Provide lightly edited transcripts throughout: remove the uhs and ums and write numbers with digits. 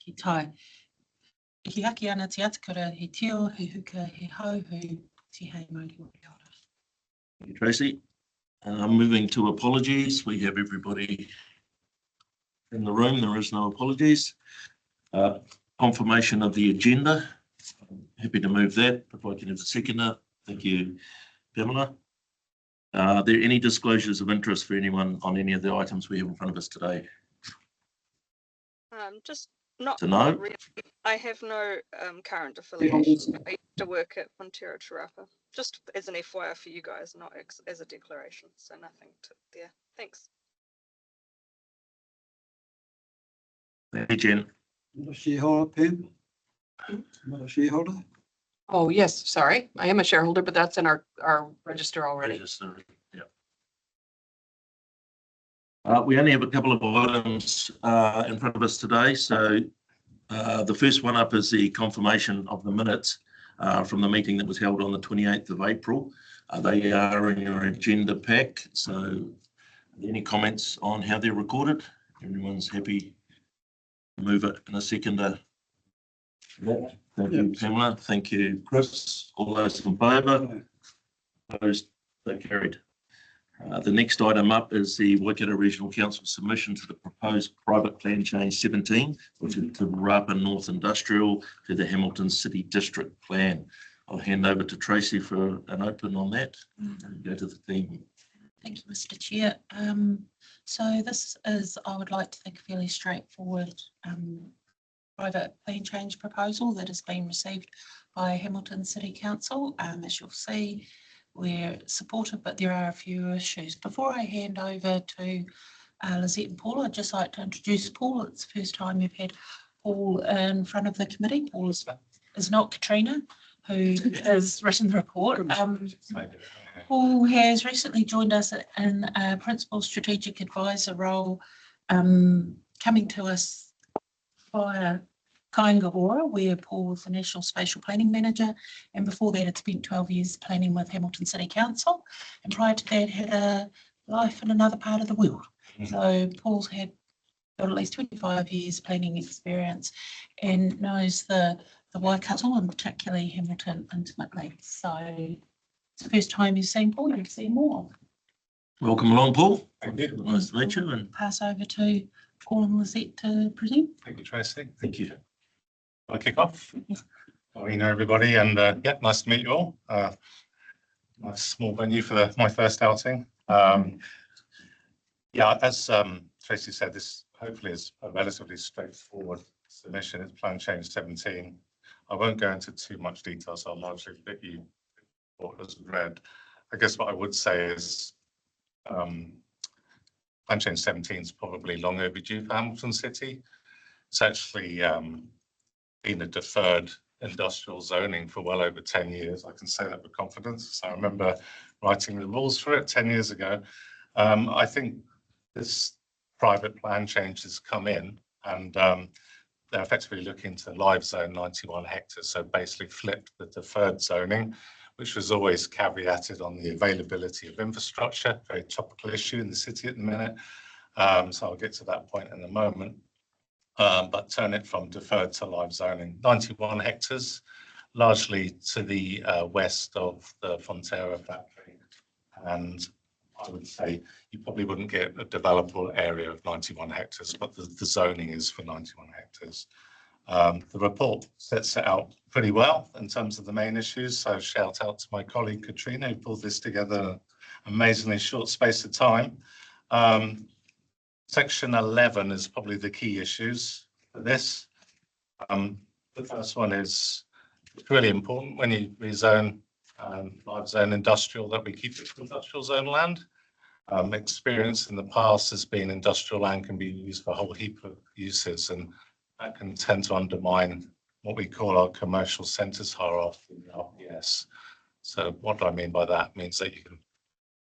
ki tai. I ki haki ana te atakura he tio, he huka, he hau, he te hei Māori Waikato. Thank you, Tracy. Moving to apologies. We have everybody in the room. There is no apologies. Confirmation of the agenda. Happy to move that. If I can have a seconder. Thank you, Pamela. Are there any disclosures of interest for anyone on any of the items we have in front of us today? Just not No? really. I have no current affiliations. I used to work at Untitled Rapa. Just as an FYI for you guys, not as a declaration. So nothing there. Thanks. Thank you, Jen. Not a shareholder, Pam? Not a shareholder? Oh, yes, sorry. I am a shareholder, but that's in our register already. Register, yeah. We only have a couple of items in front of us today. So the first one up is the confirmation of the minutes from the meeting that was held on the 28th of April. They are in your agenda pack. So any comments on how they're recorded? Everyone's happy to move it in a seconder. Thank you, Pamela. Thank you, Chris. All those in favour? Opposed? So carried. The next item up is the Waikato Regional Council submission to the proposed private plan change 17, which is to Rapa North Industrial to the Hamilton City District Plan. I'll hand over to Tracy for an open on that and go to the theme. Thank you, Mr. Chair. So this is, I would like to think, a fairly straightforward private plan change proposal that has been received by Hamilton City Council. As you'll see, we're supportive, but there are a few issues. Before I hand over to Lizette and Paul, I'd just like to introduce Paul. It's the first time we've had Paul in front of the committee. Paul is not Katrina, who has written the report. Paul has recently joined us in a principal strategic advisor role, coming to us via Kaingahora, where Paul was the National Spatial Planning Manager, and before that had spent 12 years planning with Hamilton City Council, and prior to that had a life in another part of the world. So Paul's had got at least 25 years planning experience and knows the Waikato and particularly Hamilton intimately. So it's the first time you've seen Paul, you've seen more. Welcome along, Paul. Thank you. Nice to meet you. And pass over to Paul and Lizette to present. Thank you, Tracy. thank you. I'll kick off. Well, you know everybody, and yeah, nice to meet you all. Nice small venue for my first outing. Yeah, as Tracy said, this hopefully is a relatively straightforward submission. It's Plan Change 17. I won't go into too much detail, so I'll largely let you what was read. I guess what I would say is Plan Change 17 is probably long overdue for Hamilton City. It's actually been a deferred industrial zoning for well over 10 years. I can say that with confidence. So I remember writing the rules for it 10 years ago. I think this private plan change has come in, and they're effectively looking to live zone 91 hectares. So basically flipped the deferred zoning, which was always caveated on the availability of infrastructure, very topical issue in the city at the minute. So I'll get to that point in a moment. But turn it from deferred to live zoning, 91 hectares, largely to the west of the Fonterra factory. And I would say you probably wouldn't get a developable area of 91 hectares, but the zoning is for 91 hectares. The report sets it out pretty well in terms of the main issues. So shout out to my colleague Katrina, who pulled this together in an amazingly short space of time. Section 11 is probably the key issues for this. The first one is it's really important when you rezone live zone industrial that we keep it industrial zone land. Experience in the past has been industrial land can be used for a whole heap of uses, and that can tend to undermine what we call our commercial centres hierarchy in the RPS. So what do I mean by that? It means that you can,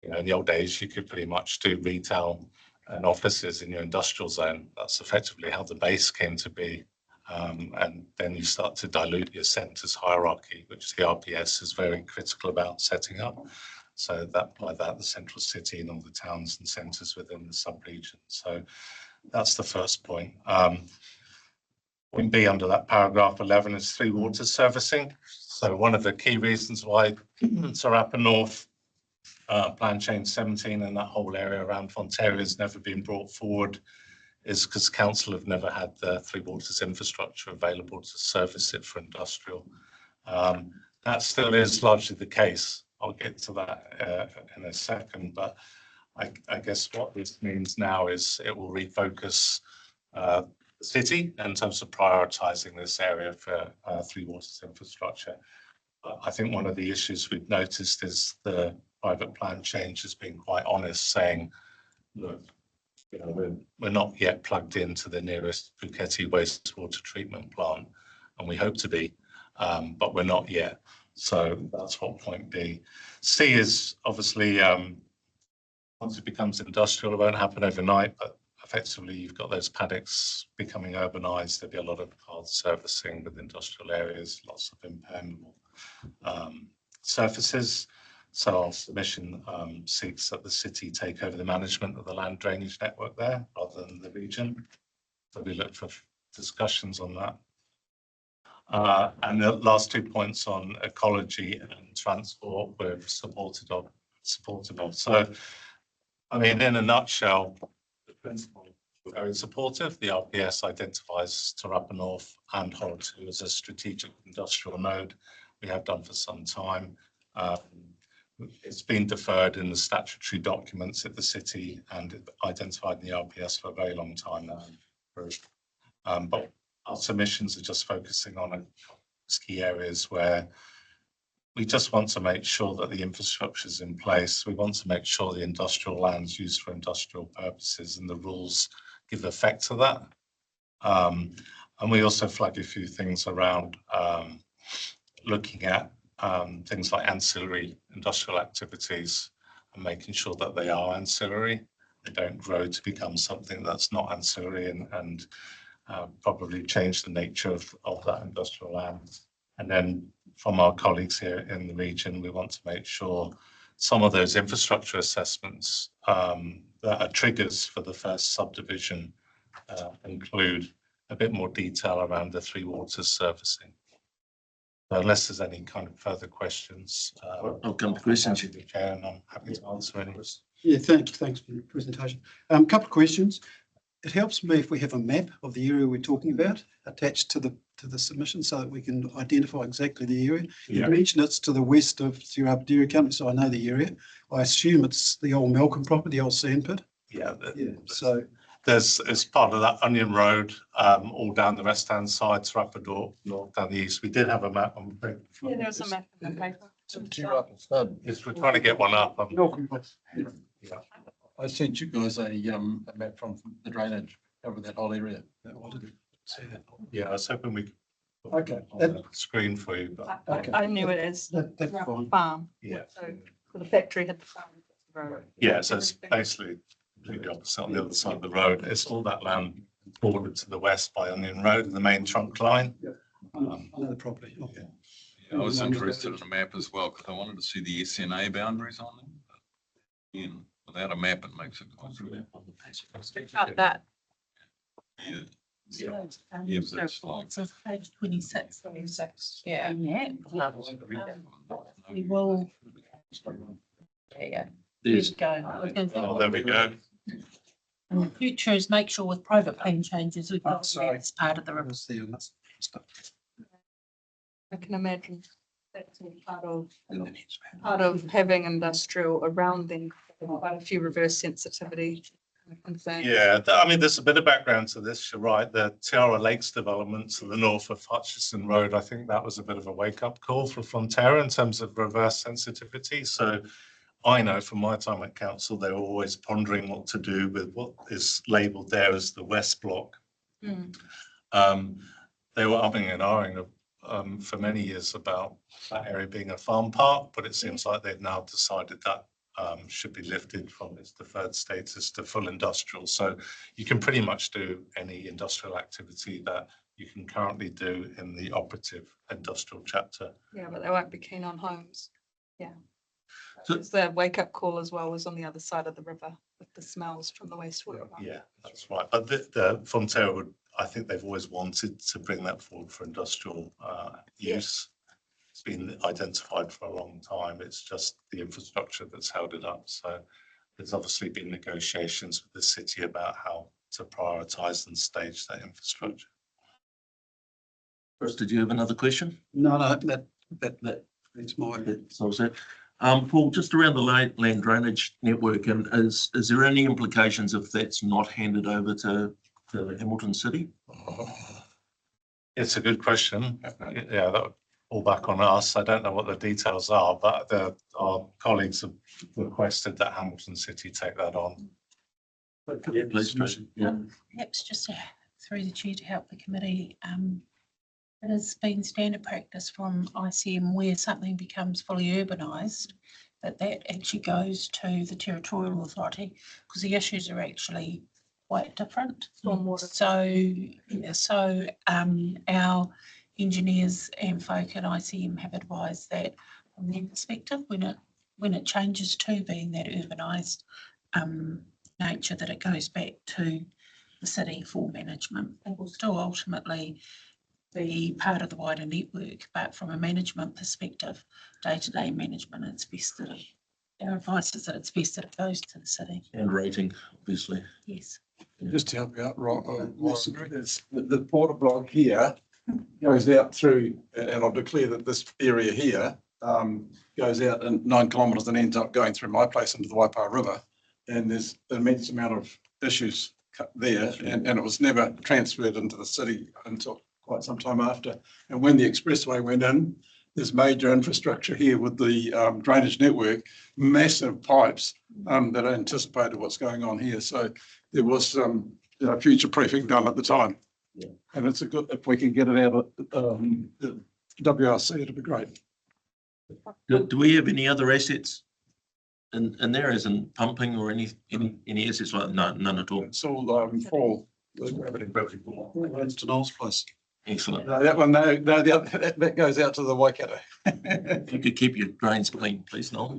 in the old days, you could pretty much do retail and offices in your industrial zone. That's effectively how the base came to be. And then you start to dilute your centres hierarchy, which the RPS is very critical about setting up. So that by that, the central city and all the towns and centres within the sub-region. So that's the first point. point B under that paragraph 11 is three water servicing. So one of the key reasons why Rapa North plan change 17 and that whole area around Fonterra has never been brought forward is because council have never had the three waters infrastructure available to service it for industrial. That still is largely the case. I'll get to that in a second, but I guess what this means now is it will refocus the city in terms of prioritising this area for three waters infrastructure. I think one of the issues we've noticed is the private plan change has been quite honest, saying, look, you know, we're not yet plugged into the nearest Puketi wastewater treatment plant, and we hope to be, but we're not yet. So that's what point B. C is obviously, once it becomes industrial, it won't happen overnight, but effectively you've got those paddocks becoming urbanised. There'll be a lot of hard servicing with industrial areas, lots of impermeable surfaces. So our submission seeks that the city take over the management of the land drainage network there rather than the region. So we look for discussions on that. And the last 2 points on ecology and transport we're supportive of. So, I mean, in a nutshell, the principle is very supportive. The RPS identifies Te Rapa North and Horotu as a strategic industrial node. We have done for some time. It's been deferred in the statutory documents at the city and identified in the RPS for a very long time now. But our submissions are just focusing on key areas where we just want to make sure that the infrastructure is in place. We want to make sure the industrial land's used for industrial purposes and the rules give effect to that. And we also flag a few things around looking at things like ancillary industrial activities and making sure that they are ancillary. They don't grow to become something that's not ancillary and probably change the nature of that industrial land. And then from our colleagues here in the region, we want to make sure some of those infrastructure assessments that are triggers for the first subdivision include a bit more detail around the three waters servicing. So unless there's any kind of further questions, I'll come to questions. And I'm happy to answer any. Yeah, thanks for your presentation. A couple of questions. It helps me if we have a map of the area we're talking about attached to the submission so that we can identify exactly the area. Yeah. You mentioned it's to the west of Te Rapa Dairy Company, so I know the area. I assume it's the old Malcolm property, the old sandpit. Yeah. So there's as part of that Onion Road, all down the west-hand side, Te Rapa North down the east. We did have a map on the Yeah, there's a map in the paper. Yes, we're trying to get one up. Malcolm, Yeah. I sent you guys a map from the drainage over that whole area. I didn't see that. Yeah, I was hoping we could put Okay, it on the screen for you, but Okay. I knew it as That's fine. farm. yeah. So the factory had the farm. Road. Yeah, so it's basically completely opposite on the other side of the road. It's all that land bordered to the west by Onion Road, the main trunk line. I know the property. Okay. Yeah, I was interested in a map as well because I wanted to see the SNA boundaries on them. Yeah, without a map, it makes it quite About that. yeah. So, Yeah, but it's like- it's on page 26. 26, yeah. We will. Yeah. There's, Go. I was going to say, Oh, there we go. in the future is make sure with private plan changes, we've Oh, got sorry. it's part of the I report. was there on this stuff. I can imagine that's all part of having industrial around them. Quite a few reverse sensitivity concerns. Yeah, I mean, there's a bit of background to this. You're right. The Tiara Lakes development to the north of Hutchison Road, I think that was a bit of a wake-up call for Fonterra in terms of reverse sensitivity. So I know from my time at council, they were always pondering what to do with what is labelled there as the West Block. Mm. They were umming and ahhing for many years about that area being a farm park, but it seems like they've now decided that should be lifted from its deferred status to full industrial. So you can pretty much do any industrial activity that you can currently do in the operative industrial chapter. Yeah, but they won't be keen on homes. Yeah. So- Because the wake up call as well was on the other side of the river with the smells from the wastewater. Yeah, that's right. But the Fonterra would I think they've always wanted to bring that forward for industrial use. It's been identified for a long time. It's just the infrastructure that's held it up. So there's obviously been negotiations with the city about how to prioritise and stage that infrastructure. Chris, did you have another question? No, that's my. So was it? Paul, just around the land drainage network, and is there any implications if that's not handed over to Hamilton City? It's a good question. Yeah, that would fall back on us. I don't know what the details are, but our colleagues have requested that Hamilton City take that on. Yeah, please, Tracy. Yeah. Perhaps just through the chair to help the committee, it has been standard practice from ICM where something becomes fully urbanised, that actually goes to the territorial authority because the issues are actually quite different. Stormwater. So our engineers and folk at ICM have advised that from their perspective, when it changes to being that urbanised nature, that it goes back to the city for management. It will still ultimately be part of the wider network, but from a management perspective, day-to-day management, it's best that our advice is that it's best that it goes to the city. And rating, obviously. Yes. Just to help you out, Ross, the porta block here goes out through, and I'll declare that this area here goes out in 9 kilometres and ends up going through my place into the Waipa River. And there's an immense amount of issues there, and it was never transferred into the city until quite some time after. And when the expressway went in, there's major infrastructure here with the drainage network, massive pipes that anticipated what's going on here. So there was some future proofing done at the time. Yeah. And it's a good, if we can get it out of the WRC, it'd be great. Do we have any other assets in there, as in pumping or any assets like that? None at all. It's all fall. The gravity fall. That's to Noel's place. Excellent. No, that one, no, the other, that goes out to the Waikato. If you could keep your drains clean, please, Noel.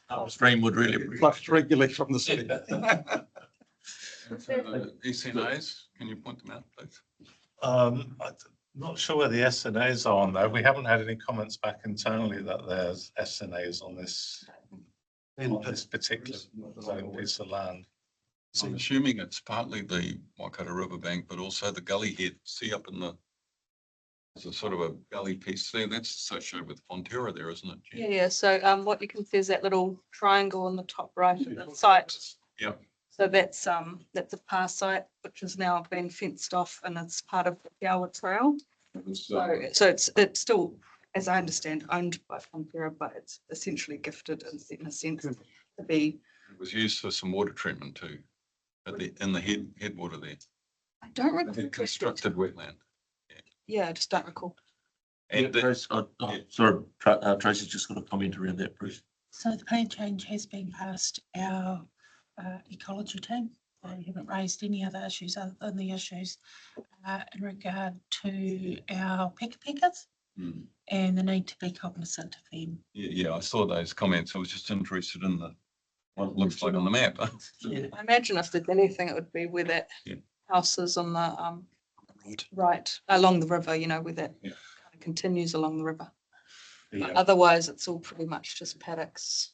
Upstream would really. Flushed regularly from the city. SNAs, can you point them out, please? I'm not sure where the SNAs are on there. We haven't had any comments back internally that there's SNAs on this particular piece of land. I'm assuming it's partly the Waikato riverbank, but also the gully head. See up in there's a sort of a gully piece there. That's associated with Fonterra there, isn't it? Jen? Yeah, so what you can see is that little triangle on the top right of the site. Yeah. So that's a past site which has now been fenced off and it's part of the Gower Trail. So it's still, as I understand, owned by Fonterra, but it's essentially gifted in a sense to be. It was used for some water treatment too, in the headwater there. I don't recall. It constructed wetland. Yeah, I just don't recall. And Tracy, sorry, Tracy's just got a comment around that, Bruce. So the plan change has been passed our ecology team. They haven't raised any other issues other than the issues in regard to our pickers and the need to be cognizant of them. Yeah, I saw those comments. I was just interested in what it looks like on the map. Yeah. I imagine if there's anything, it would be where that house is on the right along the river, where that kind of continues along the river. But otherwise, it's all pretty much just paddocks.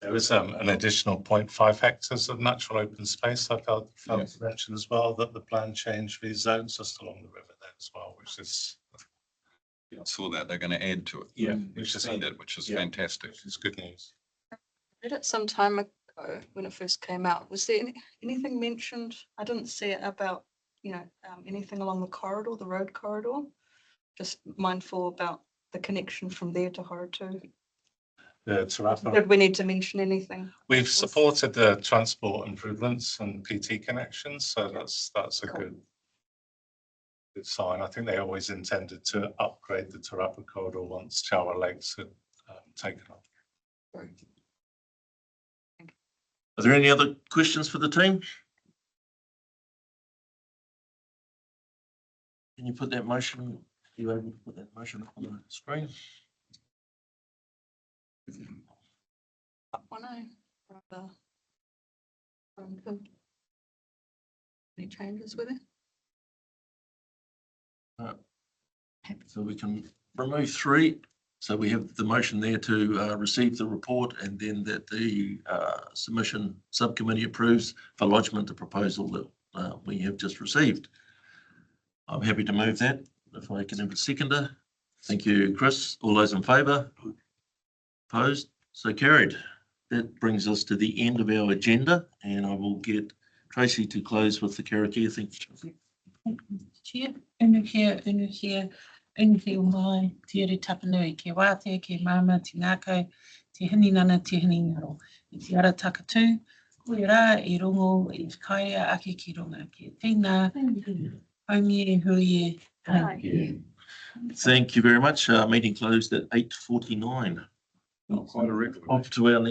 There was an additional 0.5 hectares of natural open space, like I failed to mention as well, that the plan change these zones just along the river there as well, which is. I saw that they're going to add to it. Yeah, which is fantastic. It's good news. I read it some time ago when it first came out. Was there anything mentioned? I didn't see it about, anything along the corridor, the road corridor. Just mindful about the connection from there to Horatu. Did we need to mention anything? We've supported the transport improvements and PT connections, so that's a good sign. I think they always intended to upgrade the Te Rapa corridor once Chawa Lakes had taken off. Are there any other questions for the team? Can you put that motion? Are you able to put that motion up on the screen? Up one, Any changes with it? So we can remove 3. So we have the motion there to receive the report and then that the submission subcommittee approves for lodgement the proposal that we have just received. I'm happy to move that if I can have a seconder. Thank you, Chris. All those in favour? Opposed? So carried. That brings us to the end of our agenda and I will get Tracy to close with the Karakia. Thank you, Tracy. Chair, unuhia o mai, te ere tapanui, ke wātea, ke mama, te ngākau, te hininana, te hiningaro. I te ara takatū, koe rā, I rongo, I whakaia ake ki runga, ke tēnā, haumie, huie, thank you. Thank you very much. Meeting closed at 8:49. Not quite a record. Off to our next